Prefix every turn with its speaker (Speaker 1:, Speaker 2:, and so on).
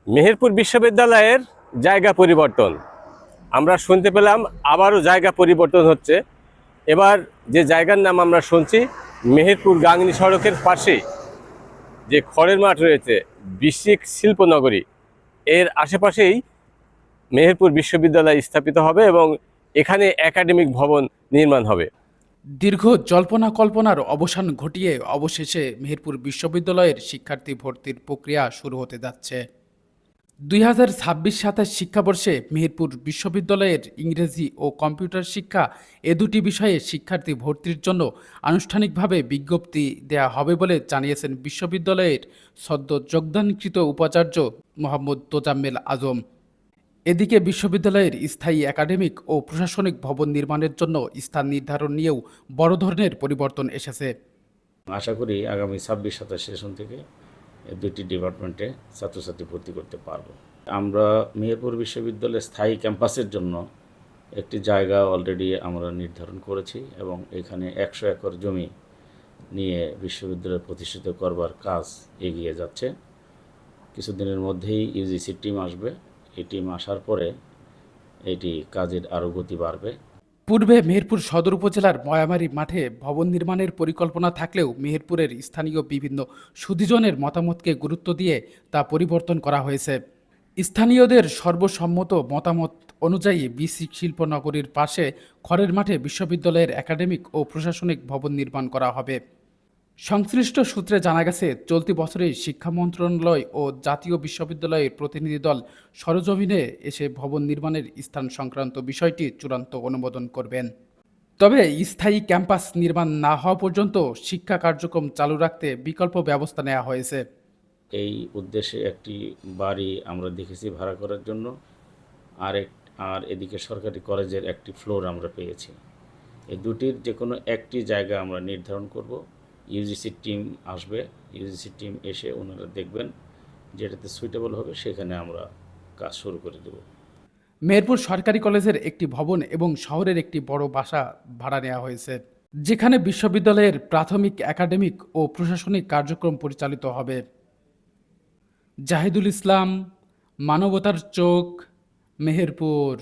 Speaker 1: মেহেরপুর বিশ্ববিদ্যালয়ের জায়গা পরিবর্তন আমরা শুনতে পেলাম, আবারও জায়গা পরিবর্তন হচ্ছে। এবার যে জায়গার নাম আমরা শুনছি, মেহেরপুর গাংনী সড়কের পাশে যে খড়ের মাঠ রয়েছে, বিশ্বিক শিল্পনগরী, এর আশেপাশেই মেহেরপুর বিশ্ববিদ্যালয় স্থাপিত হবে এবং এখানে একাডেমিক ভবন নির্মাণ হবে।
Speaker 2: দীর্ঘ জল্পনা কল্পনার অবসান ঘটিয়ে অবশেষে মেহেরপুর বিশ্ববিদ্যালয়ের শিক্ষার্থী ভর্তির প্রক্রিয়া শুরু হতে যাচ্ছে। 2026-27 শিক্ষাবর্ষে মেহেরপুর বিশ্ববিদ্যালয়ের ইংরেজি ও কম্পিউটার শিক্ষা এ দুটি বিষয়ে শিক্ষার্থী ভর্তির জন্য আনুষ্ঠানিকভাবে বিজ্ঞপ্তি দেয়া হবে বলে জানিয়েছেন বিশ্ববিদ্যালয়ের সদ্য যোগদানকৃত উপাচার্য মোহাম্মদ তোজাম্মেল আজম। এদিকে বিশ্ববিদ্যালয়ের স্থায়ী একাডেমিক ও প্রশাসনিক ভবন নির্মাণের জন্য স্থান নির্ধারণ নিয়েও বড় ধরনের পরিবর্তন এসেছে।
Speaker 3: আশা করি আগামী 26-27 সেশন থেকে এই দুটি ডিপার্টমেন্টে ছাত্রছাত্রী ভর্তি করতে পারব। আমরা মেহেরপুর বিশ্ববিদ্যালয়ের স্থায়ী ক্যাম্পাসের জন্য একটি জায়গা অলরেডি আমরা নির্ধারণ করেছি এবং এখানে 100 একর জমি নিয়ে বিশ্ববিদ্যালয় প্রতিষ্ঠিত করবার কাজ এগিয়ে যাচ্ছে। কিছুদিনের মধ্যেই ইউজিসি টিম আসবে। এই টিম আসার পরে এটি কাজের আরও গতি বাড়বে।
Speaker 2: পূর্বে মেহেরপুর সদর উপজেলার ময়ামারী মাঠে ভবন নির্মাণের পরিকল্পনা থাকলেও মেহেরপুরের স্থানীয় বিভিন্ন সুধীজনের মতামতকে গুরুত্ব দিয়ে তা পরিবর্তন করা হয়েছে। স্থানীয়দের সর্বসম্মত মতামত অনুযায়ী বিসি শিল্পনগরীর পাশে খড়ের মাঠে বিশ্ববিদ্যালয়ের একাডেমিক ও প্রশাসনিক ভবন নির্মাণ করা হবে। সংশ্লিষ্ট সূত্রে জানা গেছে, চলতি বছরেই শিক্ষা মন্ত্রণালয় ও জাতীয় বিশ্ববিদ্যালয়ের প্রতিনিধি দল সরজমিনে এসে ভবন নির্মাণের স্থান সংক্রান্ত বিষয়টি চূড়ান্ত অনুমোদন করবেন। তবে স্থায়ী ক্যাম্পাস নির্মাণ না হওয়া পর্যন্ত শিক্ষা কার্যক্রম চালু রাখতে বিকল্প ব্যবস্থা নেওয়া হয়েছে।
Speaker 3: এই উদ্দেশ্যে একটি বাড়ি আমরা দেখেছি ভাড়া করার জন্য, আর এদিকে সরকারি কলেজের একটি ফ্লোর আমরা পেয়েছি। এই দুটির যে কোনো একটি জায়গা আমরা নির্ধারণ করব। ইউজিসি টিম আসবে, ইউজিসি টিম এসে ওনারা দেখবেন, যেটাতে সুইটেবল হবে সেখানে আমরা কাজ শুরু করে দেব।
Speaker 2: মেহেরপুর সরকারি কলেজের একটি ভবন এবং শহরের একটি বড় বাসা ভাড়া নেওয়া হয়েছে, যেখানে বিশ্ববিদ্যালয়ের প্রাথমিক একাডেমিক ও প্রশাসনিক কার্যক্রম পরিচালিত হবে। জাহিদুল ইসলাম, মানবতার চোখ, মেহেরপুর।